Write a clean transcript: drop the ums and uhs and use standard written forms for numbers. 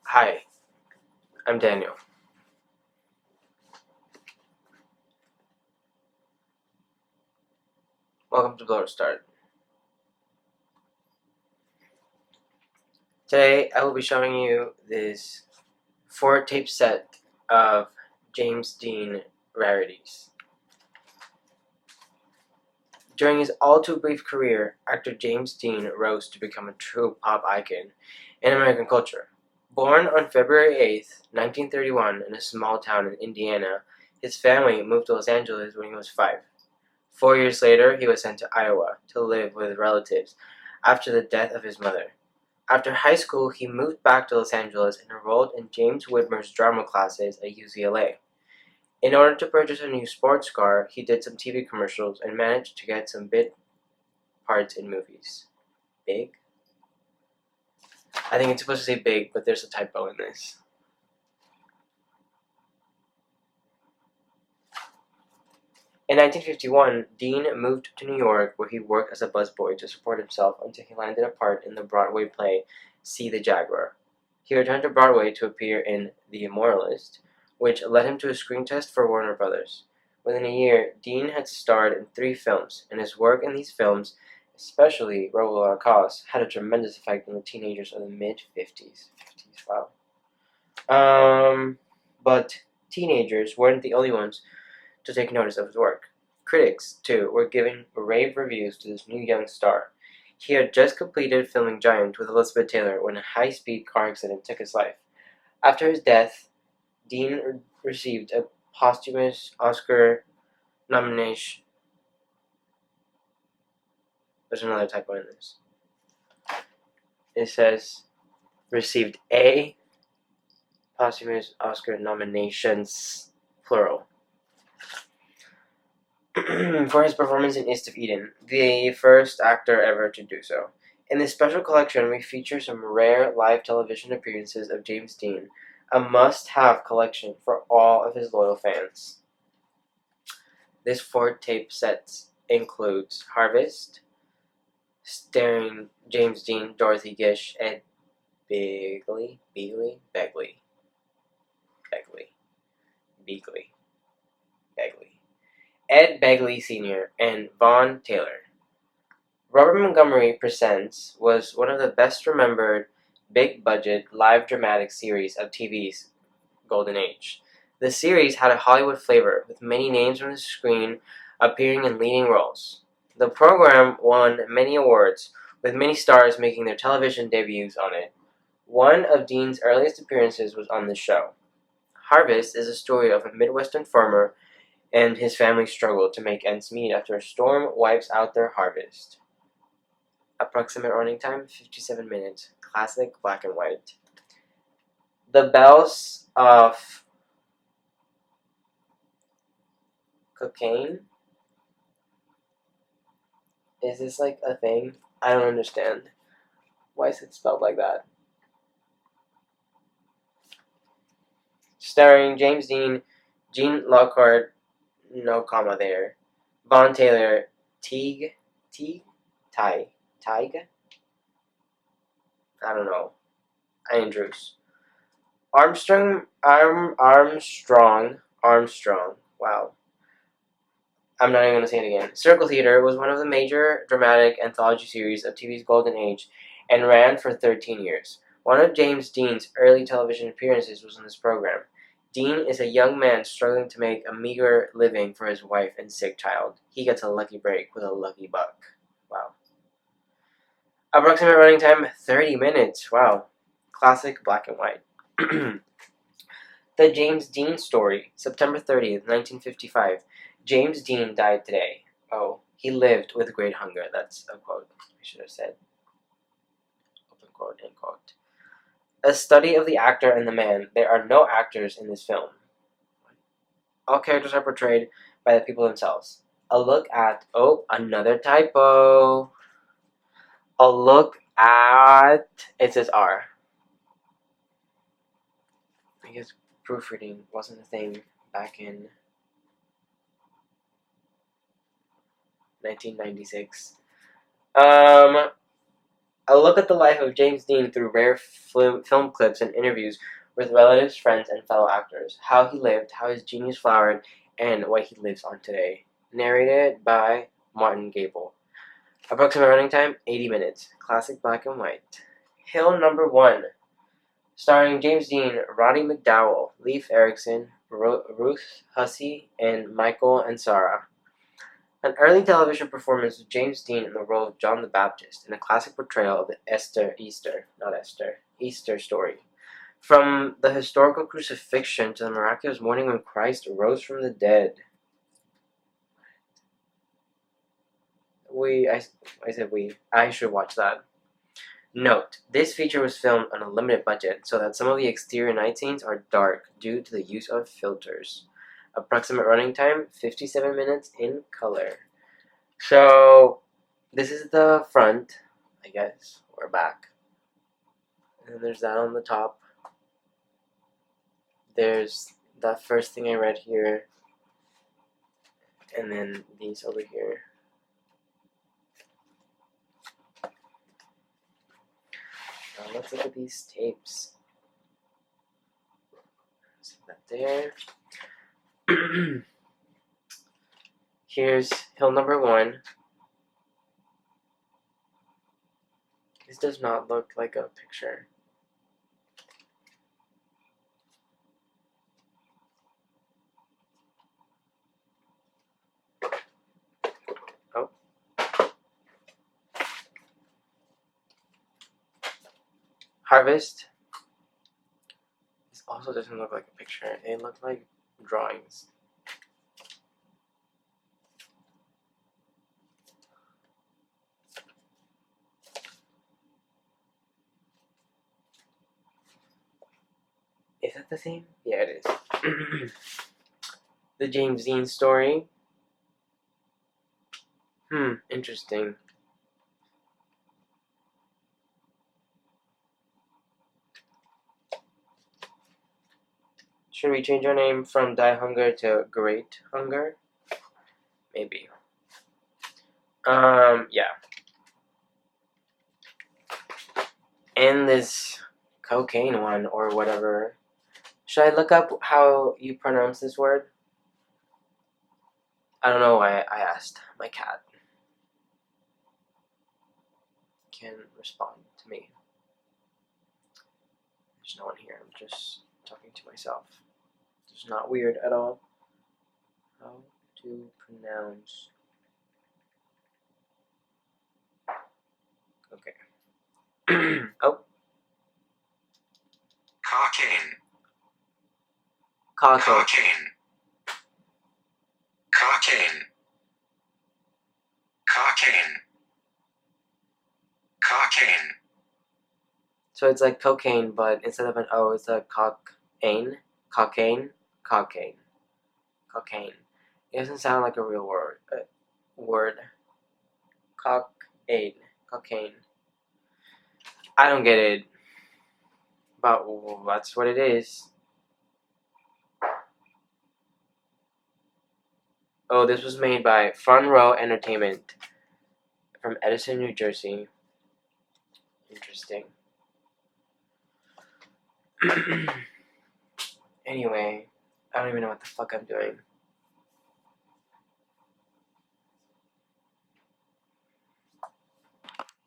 Hi, I'm Daniel. Welcome to Blow Start. Today I will be showing you this 4-tape set of James Dean rarities. During his all-too-brief career, actor James Dean rose to become a true pop icon in American culture. Born on February 8th, 1931 in a small town in Indiana, his family moved to Los Angeles when he was 5. 4 years later, he was sent to Iowa to live with relatives after the death of his mother. After high school, he moved back to Los Angeles and enrolled in James Whitmer's drama classes at UCLA. In order to purchase a new sports car, he did some TV commercials and managed to get some bit parts in movies. Big? I think it's supposed to say big, but there's a typo in this. In 1951, Dean moved to New York where he worked as a busboy to support himself until he landed a part in the Broadway play See the Jaguar. He returned to Broadway to appear in The Immortalist, which led him to a screen test for Warner Brothers. Within a year, Dean had starred in 3 films, and his work in these films, especially Rebel Without a Cause, had a tremendous effect on the teenagers of the mid-50s. Wow. But teenagers weren't the only ones to take notice of his work. Critics, too, were giving rave reviews to this new young star. He had just completed filming Giant with Elizabeth Taylor when a high-speed car accident took his life. After his death, Dean received a posthumous Oscar nomination. There's another typo in this. It says, received a posthumous Oscar nominations, plural. For his performance in East of Eden, the first actor ever to do so. In this special collection, we feature some rare live television appearances of James Dean, a must-have collection for all of his loyal fans. This 4-tape set includes Harvest, starring James Dean, Dorothy Gish, Ed Begley, Ed Begley Sr., and Vaughn Taylor. Robert Montgomery Presents was one of the best remembered big-budget live dramatic series of TV's golden age. The series had a Hollywood flavor, with many names from the screen appearing in leading roles. The program won many awards, with many stars making their television debuts on it. One of Dean's earliest appearances was on the show. Harvest is a story of a Midwestern farmer and his family struggle to make ends meet after a storm wipes out their harvest. Approximate running time, 57 minutes. Classic black and white. The Bells of Cocaine? Is this like a thing? I don't understand. Why is it spelled like that? Starring James Dean, Gene Lockhart, no comma there, Vaughn Taylor, Tig, Tig, I don't know, Andrews, Armstrong. Wow, I'm not even gonna say it again. Circle Theater was one of the major dramatic anthology series of TV's golden age, and ran for 13 years. One of James Dean's early television appearances was on this program. Dean is a young man struggling to make a meager living for his wife and sick child. He gets a lucky break with a lucky buck. Wow. Approximate running time, 30 minutes. Wow. Classic black and white. The James Dean Story, September 30th, 1955. James Dean died today. Oh, he lived with great hunger. That's a quote. I should have said. Open quote, end quote. A study of the actor and the man. There are no actors in this film. All characters are portrayed by the people themselves. A look at... Oh, another typo. A look at... It says R. I guess proofreading wasn't a thing back in 1996. A look at the life of James Dean through rare film clips and interviews with relatives, friends, and fellow actors. How he lived, how his genius flowered, and what he lives on today. Narrated by Martin Gable. Approximate running time, 80 minutes. Classic black and white. Hill number 1. Starring James Dean, Roddy McDowall, Leif Erikson, Ruth Hussey, and Michael Ansara. An early television performance of James Dean in the role of John the Baptist in a classic portrayal of the Easter story. From the historical crucifixion to the miraculous morning when Christ rose from the dead. I should watch that. Note, this feature was filmed on a limited budget, so that some of the exterior night scenes are dark due to the use of filters. Approximate running time, 57 minutes in color. So, this is the front, I guess, or back. And then there's that on the top. There's that first thing I read here. And then these over here. Now let's look at these tapes. See that there. Here's hill number 1. This does not look like a picture. Oh. Harvest. This also doesn't look like a picture. It looks like drawings. Is that the same? Yeah, it is. The James Dean story. Interesting. Should we change our name from Die Hunger to Great Hunger? Maybe. Yeah. And this cocaine one, or whatever. Should I look up how you pronounce this word? I don't know why I asked. My cat can respond to me. There's no one here. I'm just talking to myself. It's not weird at all. How to pronounce? Okay. Oh. Cocaine. Cocaine. Cocaine. Cocaine. Cocaine. Cocaine. So it's like cocaine, but instead of an O, it's a cocaine. Cocaine. Cocaine. Cocaine. It doesn't sound like a real word. Cocaine. Cocaine. I don't get it. But that's what it is. Oh, this was made by Front Row Entertainment from Edison, New Jersey. Interesting. Anyway, I don't even know what the fuck I'm doing.